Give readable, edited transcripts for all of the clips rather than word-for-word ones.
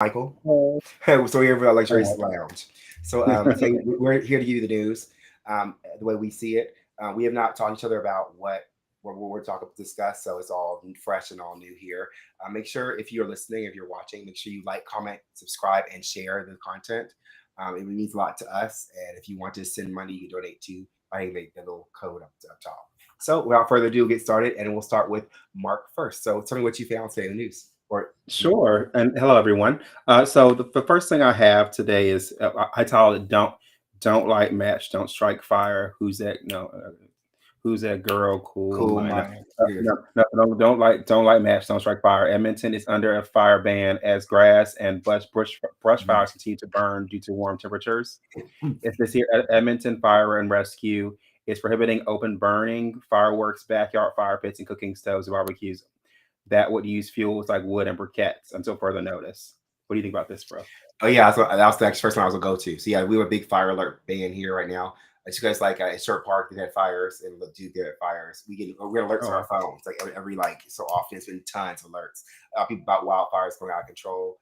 Michael. Oh, So we're here for Luxurious alright. Lounge. Today we're here to give you the news, the way we see it. We have not talked to each other about what we're talking to discuss, so it's all fresh and all new here. Make sure if you're listening, if you're watching, make sure you like, comment, subscribe, and share the content. It means a lot to us. And if you want to send money, you can donate to by the little code up top. So without further ado, we'll get started, and we'll start with Mark first. So tell me what you found today in the news, or Sure, and hello everyone. So the first thing I have today is I titled it "Don't Light Match, Don't Strike Fire." Who's that? No, who's that girl? Cool cool mine. mind. Yeah. Don't light match, don't strike fire. Edmonton is under a fire ban as grass and brush fires continue to burn due to warm temperatures. It says here Edmonton Fire and Rescue is prohibiting open burning, fireworks, backyard fire pits, and cooking stoves and barbecues that would use fuels like wood and briquettes until further notice. What do you think about this, bro? Oh yeah, so that was the next first one I was gonna go to. So yeah, we have a big fire alert ban here right now. As you guys at Short Park, we had fires and do get fires. We get alerts on Oh, our phones like every like so often. It's been tons of alerts. People about wildfires going out of control.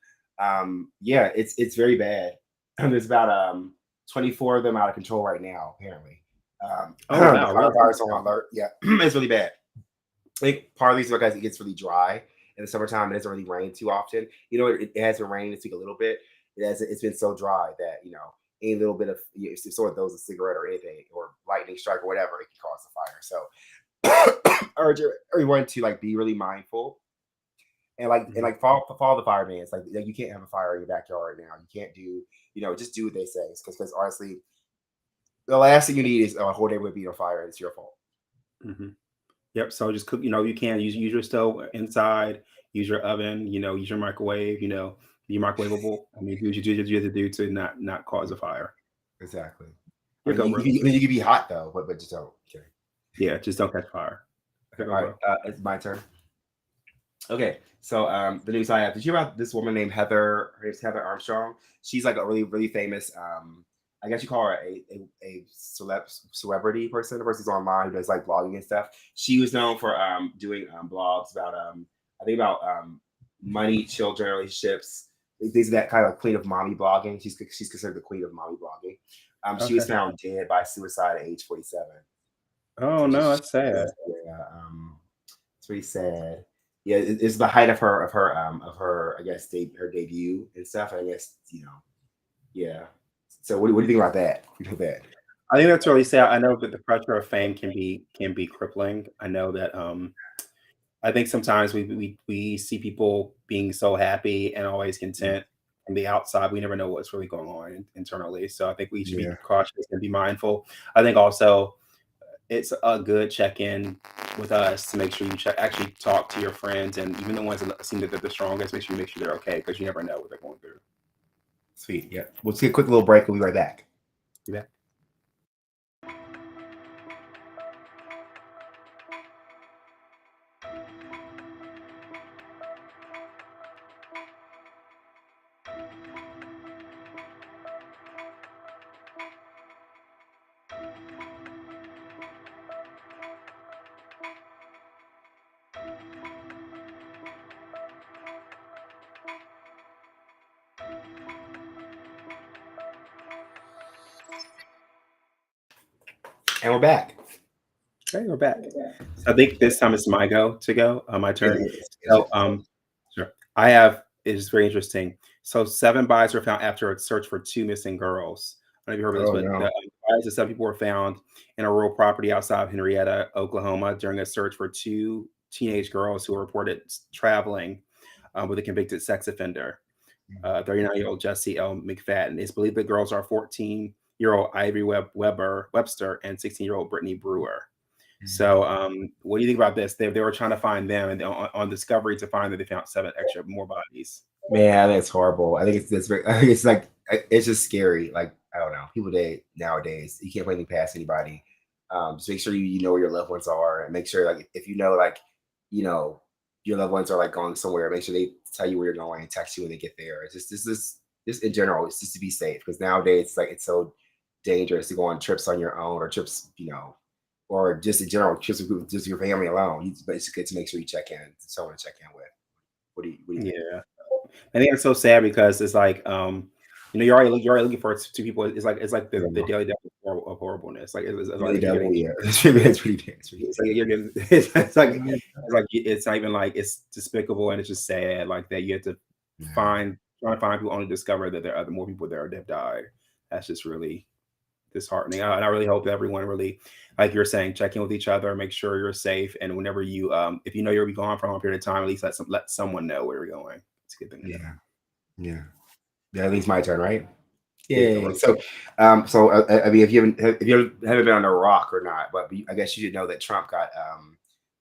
Yeah, it's very bad. There's about 24 of them out of control right now. Apparently, oh the wow, really? firefighters are on alert. Yeah, it's really bad. I think part of these because it gets really dry in the summertime. It doesn't really rain too often. It has been raining this week a little bit. It's been so dry that any little bit of if someone throws a cigarette or anything or lightning strike or whatever, it can cause a fire. So I urge everyone to be really mindful Mhm. follow the fire bans. You can't have a fire in your backyard right now. You can't do just do what they say because honestly, the last thing you need is a whole neighborhood being on fire. And it's your fault. Mhm. Yep. So just cook. You can use your stove inside. Use your oven. Use your microwave. Be microwavable. I mean, do what you have to do to not cause a fire. Exactly. I Here mean, go, you, bro. you can be hot though, but just don't. Okay. Yeah, just don't catch fire. Here Okay. go, All right. bro. It's my turn. Okay. So the news I have. Did you hear about this woman named Heather? Her name's Heather Armstrong. She's like a really famous. I guess you call her a celebrity person. The person's online who does blogging and stuff. She was known for doing blogs about I think about money, children, relationships. These are that kind of queen of mommy blogging. She's considered the queen of mommy blogging. She was Okay. found dead by suicide at age 47. Oh So no, just that's sad. yeah, it's pretty sad. Yeah, it's the height of her I guess her debut and stuff. I guess yeah. So what do you think about that? You know that? I think that's really sad. I know that the pressure of fame can be crippling. I know that I think sometimes we see people being so happy and always content from the outside. We never know what's really going on internally. So I think we should be Yeah, cautious and be mindful. I think also it's a good check-in with us to make sure you actually talk to your friends and even the ones that seem that they're the strongest, make sure they're okay because you never know what they're going through. sweet. Yeah, we'll take a quick little break. We'll be right back. Yeah. And we're back. Okay, we're back. So I think this time it's my go to go, my It turn. is. It So, is. sure. I have It's very interesting. So 7 bodies were found after a search for 2 missing girls. I don't know if you heard of this, Oh but the no. bodies of 7 people were found in a rural property outside of Henrietta, Oklahoma, during a search for 2 teenage girls who were reported traveling with a convicted sex offender. 39-year-old Jesse L. McFadden. It's believed the girls are 14-year-old Ivory Webster and 16-year-old Brittany Brewer. So, what do you think about this? They were trying to find them, and on Discovery to find that they found 7 more bodies. Man, that's horrible. I think it's very. I think it's it's just scary. I don't know. People nowadays you can't put anything past anybody. Just make sure you know where your loved ones are, and make sure if you know you know your loved ones are going somewhere. Make sure they tell you where you're going and text you when they get there. It's just in general. It's just to be safe because nowadays it's so dangerous to go on trips on your own or trips or just in general trips with just your family alone. But it's good to make sure you check in. Someone to check in with. What do you think? Yeah. I think it's so sad because it's like, you're already looking for two people. It's like the Terrible. daily death of horribleness. Like it's Really like you're double, getting, yeah. It's pretty it's bad. like you're getting, it's like it's not even like it's despicable and it's just sad like that you have to Yeah. try to find people only to discover that there are more people there that have died. That's just really disheartening. And I really hope that everyone really, like you're saying, check in with each other, make sure you're safe, and whenever you, if you know you'll be gone for a long period of time, at least let someone know where you're going. It's a good thing to know. Yeah. Yeah. Yeah. At least my turn, right? Yeah, you go, Yeah. bro. I mean, if you haven't been on a rock or not, but I guess you should know that Trump got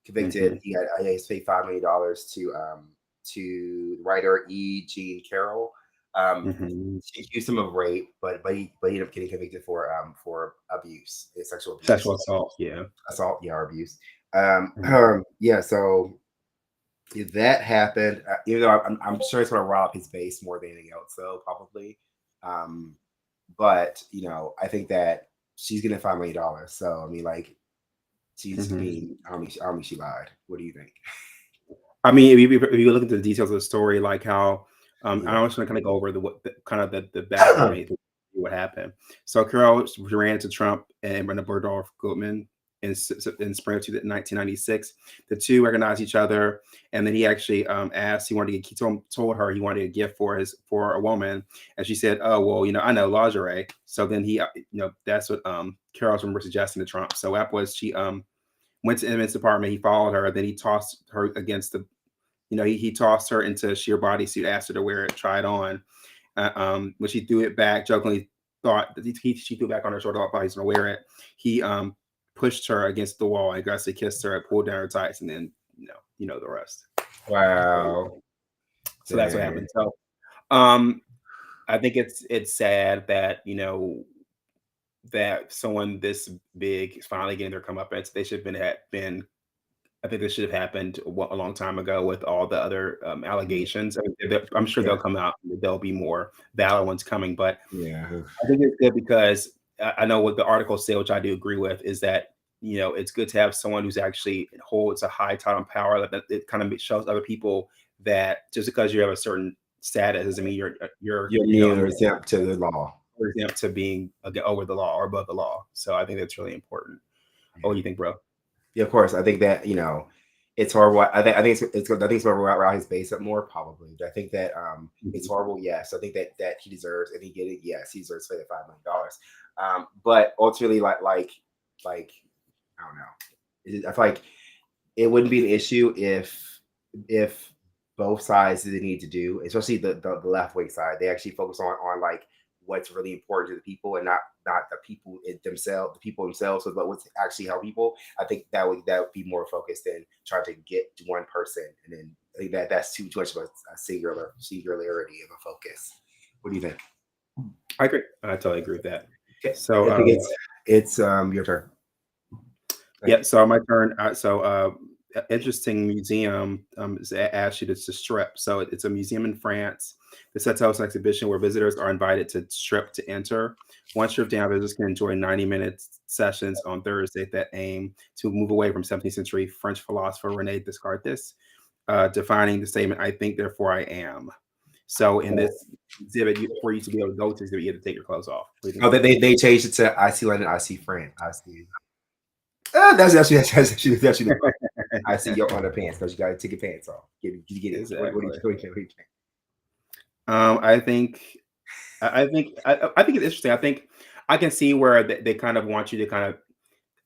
convicted. Hmm. He got, I guess, paid $5 million to writer Jean Carroll. Hmm. She accused him of rape, but he ended up getting convicted for abuse, sexual abuse, Sexual assault. Yeah. assault, yeah, or abuse. Mhm. Yeah. So that happened. Even though I'm sure it's going to rob his base more than anything else, though probably. Um, but I think that she's getting $5 million. So I mean, like, she's Hmm. being. I mean, she lied. What do you think? I mean, if you look into the details of the story, like how, Yeah. I was going to kind of go over kind of the background of what happened. So Carol ran into Trump and Brenda Burdolph Goodman in spring of 1996. The two recognized each other, and then he actually asked. He told her he wanted a gift for a woman, and she said, "Oh well, I know lingerie." So then that's what Carol remember suggesting to Trump. So that was she went to Emmett's apartment. He followed her. Then he tossed her against he tossed her into a sheer bodysuit, asked her to wear it, try it on. When she threw it back, jokingly thought that she threw it back on her shoulder, thought he's going to wear it. He pushed her against the wall and aggressively kissed her, pulled down her tights, and then the rest. Wow. So that's what Dang. happened. So um, I think it's sad that that someone this big is finally getting their comeuppance. They should have been I think this should have happened a long time ago with all the other Yeah. allegations. I mean, I'm sure Yeah. they'll come out. There'll be more valid ones coming, but Yeah. I think it's good because I know what the article said, which I do agree with, is that it's good to have someone who's actually holds a high title and power. That it kind of shows other people that just because you have a certain status doesn't mean You're immune or exempt to the law. exempt to being over the law or above the law. So I think that's really important. Oh, what do Yeah. you think, bro? Yeah, of course. I think that it's horrible. I think it's where around his base up more probably. But I think that it's Mhm. horrible. Yes, I think that he deserves, and he get it. Yes, he deserves to pay the $5 million. But ultimately, like I don't know. I feel like it wouldn't be an issue if both sides did need to do, especially the left wing side, they actually focus on like what's really important to the people and not the people themselves, the people themselves, but what's actually help people. I think that would be more focused than trying to get one person, and then I think that's too much of a singularity of a focus. What do you think? I agree. I totally agree with that. Okay, So, I think it's your turn. yeah, Like, so my turn. Interesting museum is asked you to strip. So it's a museum in France. The sets hosts an exhibition where visitors are invited to strip to enter. Once stripped down, visitors can enjoy 90-minute sessions on Thursday that aim to move away from 17th century French philosopher Rene Descartes, defining the statement, "I think, therefore I am." So in oh, this exhibit, for you to be able to go to exhibit, you have to take your clothes off. What do you think oh, about that? they changed it to I see London, I see France, I see. That's actually the part. I see your underpants because you got to take your pants off. Get it. Exactly. What do you think? I think I think it's interesting. I think I can see where they kind of want you to kind of.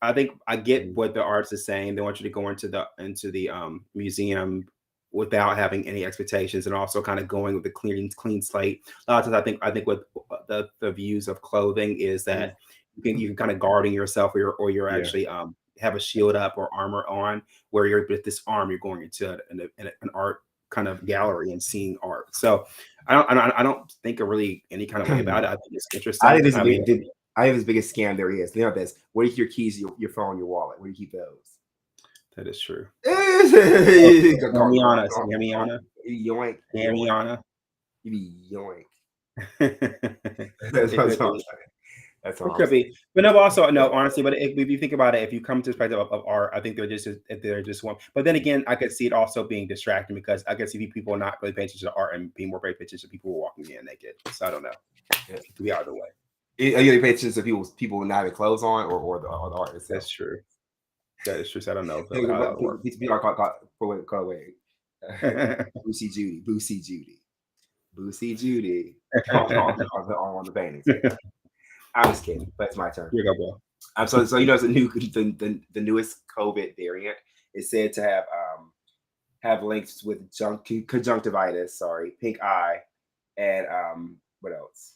I think I get what the artist is saying. They want you to go into the museum without having any expectations, and also kind of going with the clean slate. A lot of times, I think with the views of clothing is Mhm. that you can kind of guarding yourself, or you're Yeah. actually have a shield up or armor on, where you're with this arm, you're going into an art kind of gallery and seeing art. So I don't think really any kind of way about it. I think it's I think interesting. this is I mean, I think it's the biggest scam there is. You know this. Where do you keep your keys, your phone, your wallet? Where do you keep those? that is true. Oh, Gone, gone, Yamiana, gone, gone. Yamiana, Yoink, yoink. Yamiana. You be yoink. It, That's what I'm it, saying. That's It all I'm could saying. be, but no, but also no, honestly, but if you think about it, if you come to the perspective of art, I think they're just one. But then again, I could see it also being distracting because I could see people not really paying attention to art and being more paying attention to people who are walking in naked. So I don't know. Yeah. It could be either way. Are you paying attention to people not having clothes on, or the art itself? That's true. That is true. So I don't know Hey, how that would work. people are called away. Boosie Judy, Boosie Judy, Boosie Judy on the paintings. I'm just kidding, but it's my turn. Here you go, bro. So it's the newest COVID variant is said to have links with conjunctivitis, sorry, pink eye, and what else?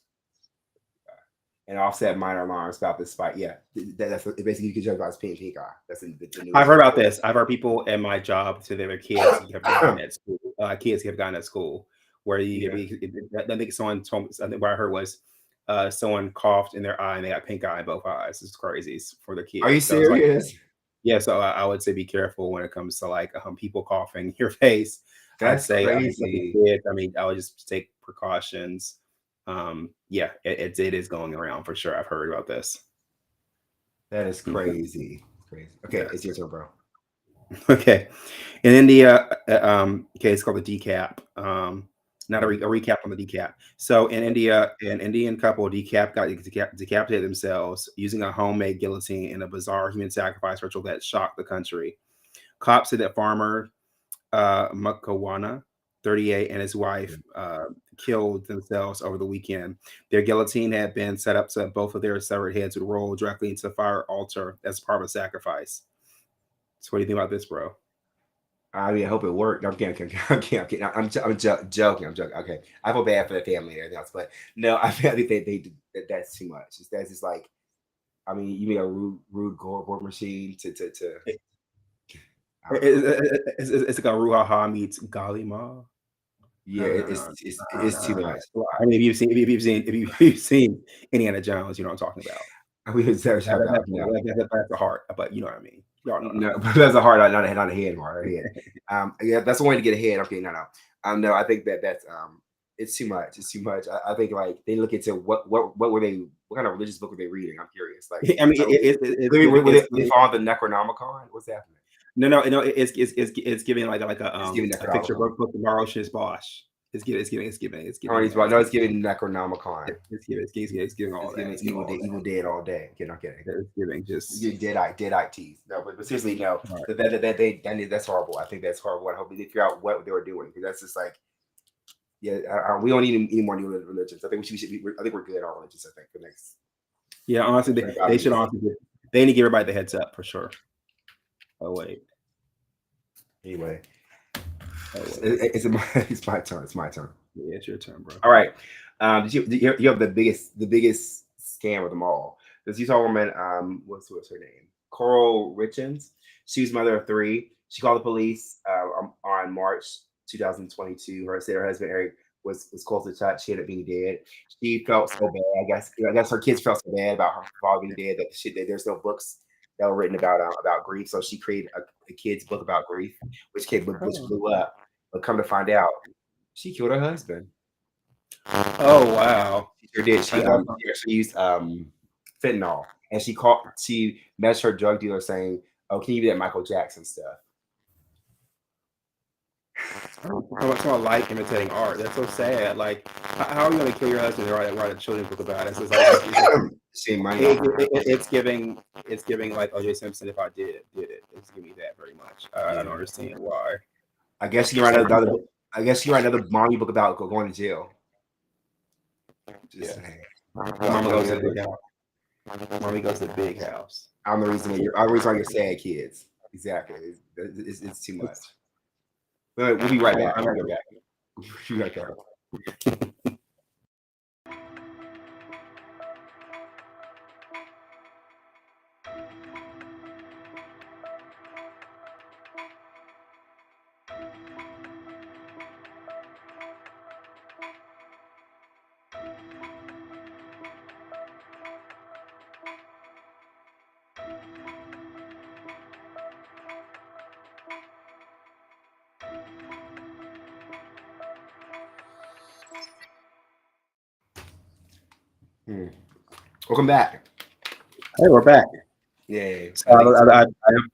And offset minor alarms about this spike. Yeah, that's basically conjunctivitis, pink eye. That's the newest. I've heard about this. I've heard people in my job say their kids have gotten at school. Kids have gotten at school where you Yeah. I think someone told me. I think what I heard was someone coughed in their eye and they got pink eye in both eyes. It's crazy for the Are you kids. So it's like, serious? yeah. So I would say be careful when it comes to like people coughing in your face. I'd That's say crazy. kids, I mean, I would just take precautions. Yeah, it is going around for sure. I've heard about this. That is crazy. Crazy. Okay, Yeah. it's your turn, bro. Okay. In India, okay, it's called the decap. Not a recap on the decap. So in India, an Indian couple decapitated themselves using a homemade guillotine in a bizarre human sacrifice ritual that shocked the country. Cops said that farmer Makawana, 38, and his wife killed themselves over the weekend. Their guillotine had been set up so both of their severed heads would roll directly into the fire altar as part of a sacrifice. So what do you think about this, bro? I mean, I hope it worked. I'm kidding. I'm kidding. I'm kidding. Joking. I'm joking. Okay, I feel bad for the family and everything else, but no, I think they did that's too much. That's just like, I mean, you made a rude gore machine to. I don't know. It's like a Ruhaha meets Galima. Yeah, No, no, it's no, it's no, it's too no, much. no. I mean, if you've seen Indiana Jones, you know what I'm talking about. I mean, it's never That, talk about no, that's the heart, but you know what I mean. Y'all know what I no, mean. but that's a hard, not a head, more a head. Yeah, that's the way to get ahead. Okay, no. No, I think that's it's too much. It's too much. I think like they look into what were they, what kind of religious book were they reading? I'm curious. Like, I mean, so were they following the Necronomicon? What's happening? no. It's giving It's giving a picture Necronomicon. book of Maroshin's Bosch. It's Oh, giving no, it's giving Necronomicon. it's giving all It's that. giving It's giving all Evil that. Dead all day. Okay, not kidding. It's giving It's just giving Dead Eye teeth. No, but seriously, no. all right. That's horrible. I think that's horrible. I hope they figure out what they were doing, because that's just like, yeah. We don't need any more new religions. I think I think we're good on religions. I think the next. Yeah, honestly, they should honestly they need to give everybody the heads up for sure. Oh wait. Anyway, Oh wait. it's my turn. It's my turn. Yeah, it's your turn, bro. All right. You have the biggest scam of them all. This Utah woman, what's her name? Coral Richens. She was mother of three. She called the police on March 2022. Said her husband Eric was close to touch. She ended up being dead. She felt so bad. I guess her kids felt so bad about her father being dead that there's no books that were written about grief. So she created a kid's book about grief, which blew up. But come to find out, she killed her husband. Oh wow. She sure did. She actually used fentanyl, and she messaged her drug dealer saying, "Oh, can you do that Michael Jackson stuff?" Someone like imitating art. That's so sad. Like, how are you going to kill your husband and write a children's book about it? See money off her. It's giving like O.J. Simpson. If I did it, it's giving me that very much. I don't understand why. I guess she can write another. I guess she can write another mommy book about going to jail. Just saying. Mama goes to the big house. Mommy goes to the big house. I'm the reason why you're sad, kids. Exactly. It's too much. We'll be right back. I'm right back. We'll be right back. Welcome back. Hey, we're back. Yay. So I think it's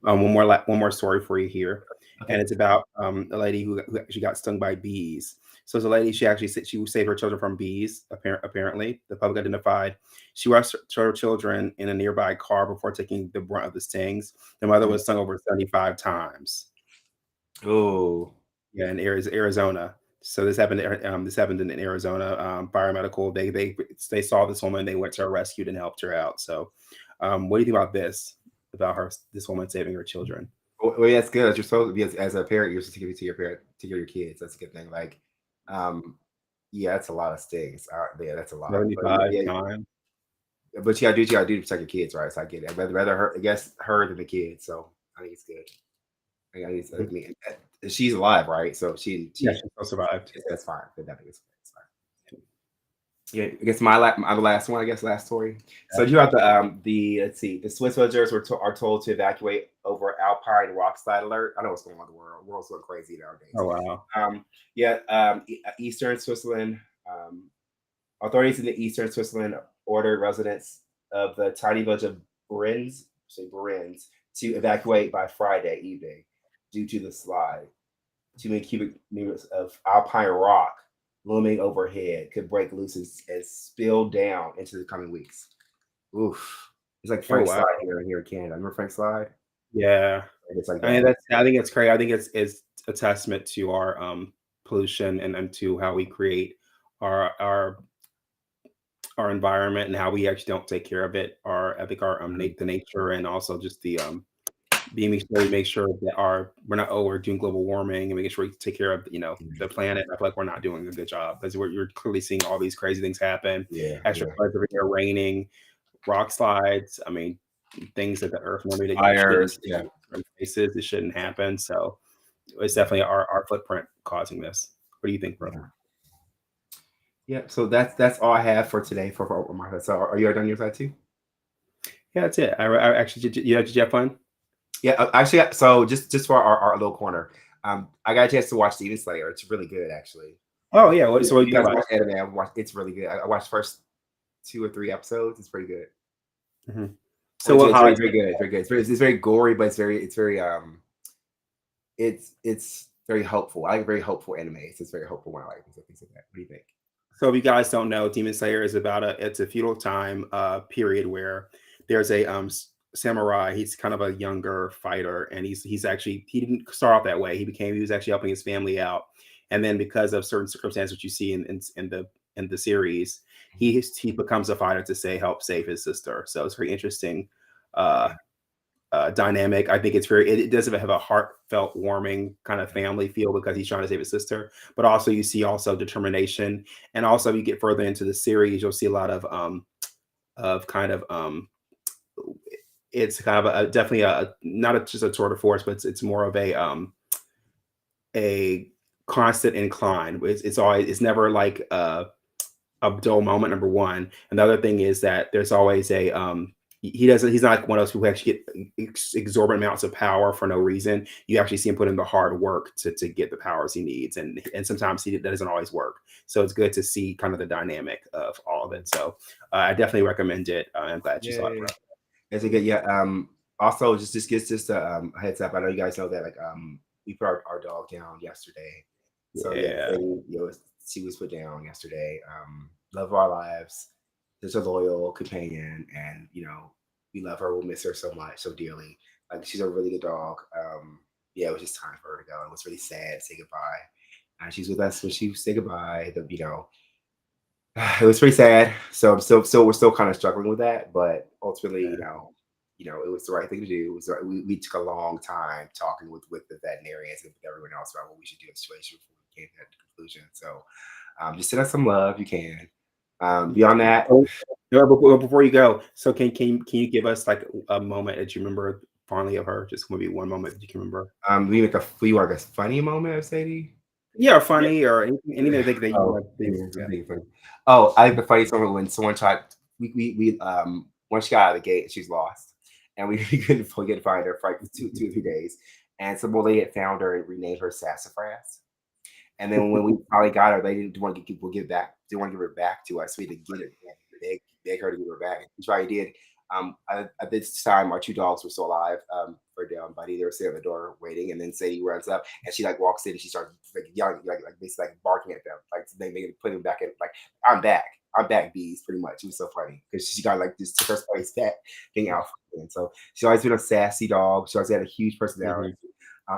I have one more story for you here, and okay. it's about a lady who actually got stung by bees. So it's a lady. She actually said she would save her children from bees. Apparently, the public identified she rushed her children in a nearby car before taking the brunt of the stings. The mother was stung over 75 times. Oh, Yeah, in Arizona. So this happened in Arizona. Biomedical. They saw this woman. They went to her rescue and helped her out. So, what do you think about this? About this woman saving her children? well, yeah, that's good. You're supposed to be as a parent. You're supposed to give it to your parent to your kids. That's a good thing. Like, um, yeah, that's a lot of stings. Yeah, that's a lot. But 75 yeah, times. but you gotta do to protect your kids, right? So I get it. I'd rather her, I guess, her than the kids. So I think it's good. I Mhm. mean, she's alive, right? So Yeah, she still survived. that's fine. But I think it's fine. Yeah, I guess my last one. I guess last story. So Yeah. you have the let's see, the Swiss villagers are told to evacuate over Alpine rock slide alert. I know what's going on in the world. The world's going crazy nowadays. Oh wow. Yeah, Eastern Switzerland. Authorities in the Eastern Switzerland ordered residents of the tiny village of Brenz, to evacuate by Friday evening due to the slide. 2 million cubic meters of alpine rock looming overhead could break loose and spill down into the coming weeks. Oof. It's like Oh Frank wow. Slide here in Canada. Remember Frank Slide? Yeah. It's like I mean, that. I think it's crazy. I think it's a testament to our pollution and to how we create our our our environment and how we actually don't take care of it. Our I think our Mhm. the nature and also just the being sure we make sure that we're not we're doing global warming and making sure we take care of the planet. I feel like we're not doing a good job because you're clearly seeing all these crazy things happen. Yeah, Extra yeah. floods every year, raining, rock slides. I mean, things that the earth normally that shouldn't Fires. Yeah. in places it shouldn't happen. So it's definitely our footprint causing this. What do you think, bro? Yeah. Yeah. So that's all I have for today for my side. So are you done your side too? Yeah, that's it. I actually did you have fun? Yeah, actually, so just for our little corner, I got a chance to watch Demon Slayer. It's really good, actually. Oh yeah. Yeah, So what do you you think guys about watch anime? It's really good. I watched first 2 or 3 episodes. It's pretty good. it? Mhm. Well, So what it's very, highlights? very good. It's very good. It's very gory, but it's very it's very hopeful. I like very hopeful anime. It's very hopeful when I like things like that. What do you think? So if you guys don't know, Demon Slayer is about it's a feudal time period where there's a samurai. He's kind of a younger fighter, and he didn't start off that way. He was actually helping his family out, and then because of certain circumstances, which you see in the series, he becomes a fighter to say help save his sister. So it's very interesting. Uh, Yeah, Dynamic. I think it does have a heartfelt, warming kind of family feel because he's trying to save his sister. But also you see also determination, and also you get further into the series, you'll see a lot of kind of it's kind of definitely not just a tour de force, but it's more of a constant incline. It's never like a dull moment, number one. And the other thing is that there's always he's not like one of those people who actually get exorbitant amounts of power for no reason. You actually see him put in the hard work to get the powers he needs, and sometimes that doesn't always work. So it's good to see kind of the dynamic of all of it. So I definitely recommend it. I'm glad you saw it, yeah. bro. It's a good. Yeah. Also, just gets just a heads up. I know you guys know that we put our dog down yesterday. So yeah, Yeah. Sadie, she was put down yesterday. Love of our lives, such a loyal companion, and we love her. We'll miss her so much, so dearly. Like she's a really good dog. Yeah, it was just time for her to go. It was really sad to say goodbye. And she's with us when she said goodbye. It was pretty sad. So we're still kind of struggling with that, but ultimately, it was the right thing to do. It was we took a long time talking with the veterinarians and with everyone else about what we should do in the situation before we came to that conclusion. So just send us some love, if you can. Beyond that, Oh, no, before you go, so can you give us like a moment that you remember fondly of her? Just maybe one moment that you can remember. we want a funny moment, Sadie. Yeah, or funny or anything that you Oh, want yeah, to. I'm thinking funny. Oh, I think the funniest moment when someone tried. We once she got out of the gate, she's lost, and we couldn't find her for like two or 3 days. And some old lady had found her and renamed her Sassafras. And then when we finally got her, they didn't want to give back. Didn't want to give her back to us. So we had to get it. beg her to give her back. She probably did. At this time, our two dogs were still alive. For down buddy, they were sitting at the door waiting, and then Sadie runs up and she like walks in and she starts like yelling, like basically like barking at them, like they put him back in, like I'm back, bees, pretty much. It was so funny because she got like this took her place back being out. And so she's always been a sassy dog. She always had a huge personality.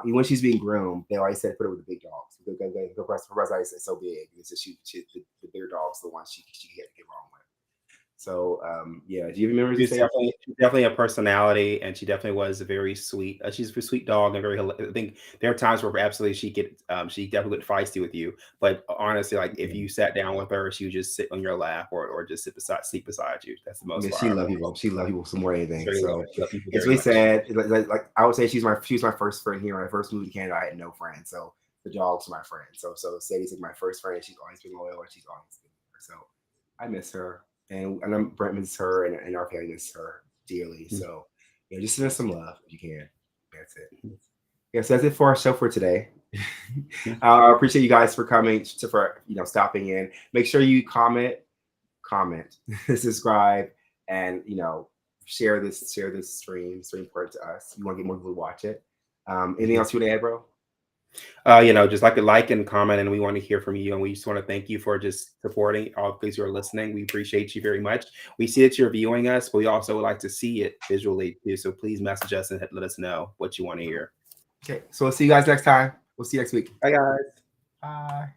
Even when she's being groomed, they always said put her with the big dogs. The rest always said so big. It's just the bigger dogs, the ones she can't get wrong with. So yeah, do you remember? She's definitely a personality, and she definitely was a very sweet. She's a sweet dog and very. I think there are times where absolutely she definitely get feisty with you. But honestly, like if you sat down with her, she would just sit on your lap or just sleep beside you. That's the most. She loved people. She loved people some more than anything. So it's really really sad. Like I would say, she was my first friend here. When I first moved to Canada, I had no friends. So the dogs were my friends. So Sadie's like my first friend. She's always been loyal, and she's always been there. So I miss her. And I'm Brent misses her, and our family misses her dearly. So, just send us some love if you can. That's it. Yeah, so that's it for our show for today. I appreciate you guys for coming, for stopping in. Make sure you comment, subscribe, and share this stream. It's very important to us. We want to get more people to watch it. Anything else you want to add, bro? Just like and comment, and we want to hear from you, and we just want to thank you for just supporting all those who are listening. We appreciate you very much. We see that you're viewing us, but we also would like to see it visually too. So please message us and let us know what you want to hear. Okay, so we'll see you guys next time. We'll see you next week. Bye, guys. Bye.